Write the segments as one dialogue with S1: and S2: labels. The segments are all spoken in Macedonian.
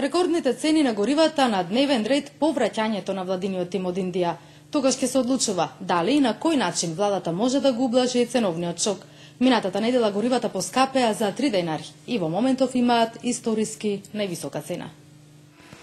S1: Рекордните цени на горивата на дневен ред по враќањето на владиниот тим од Индија. Тогаш ќе се одлучува дали и на кој начин владата може да го ублажи ценовниот шок. Минатата недела горивата поскапеа за 3 денари и во моментов имаат историски највисока цена.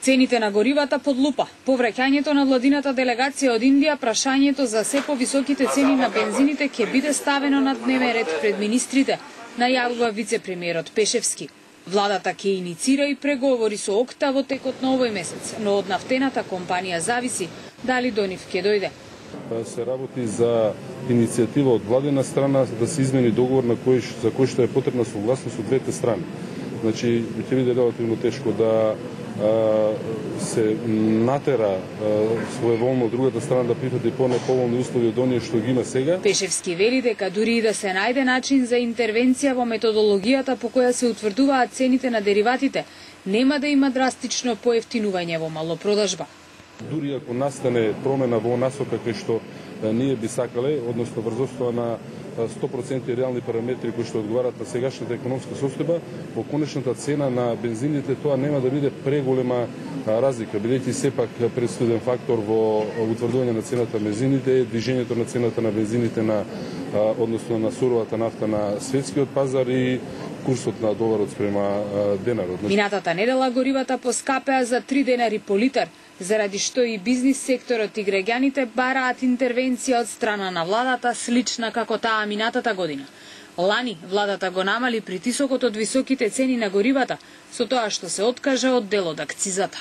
S2: Цените на горивата под лупа. По враќањето на владината делегација од Индија, прашањето за се повисоките цени на бензините ќе биде ставено на дневен ред пред министрите, најавува вице-премиерот Пешевски. Владата ќе иницира и преговори со ОКТА во текот на овој месец, но од нафтената компанија зависи дали до нив ќе дојде.
S3: Се работи за иницијатива од владина страна да се измени договор за кој што е потребна согласност од двете страни. Значи, ќе биде релативно тешко да се натера своеволно од другата страна да прифати по-неповолни услови од оние што ги има сега.
S2: Пешевски вели дека дури и да се најде начин за интервенција во методологијата по која се утврдуваат цените на дериватите, нема да има драстично поевтинување во малопродажба.
S3: Дури ако настане промена во насока кај што ние би сакале, односно врз основа на 100% реални параметри кои што одговарат на сегашната економска состојба, во конечната цена на бензините тоа нема да биде преголема разлика, бидејќи сепак пресуден фактор во утврдување на цената на бензините е движењето на цената на бензините односно на суровата нафта на светскиот пазар и курсот на доларот спрема денарот.
S2: Минатата недела горивата поскапеа за 3 денари по литар, заради што и бизнис секторот и граѓаните бараат интервенција од страна на владата слична како таа минатата година. Лани владата го намали притисокот од високите цени на горивата со тоа што се откажа од дел од акцизата.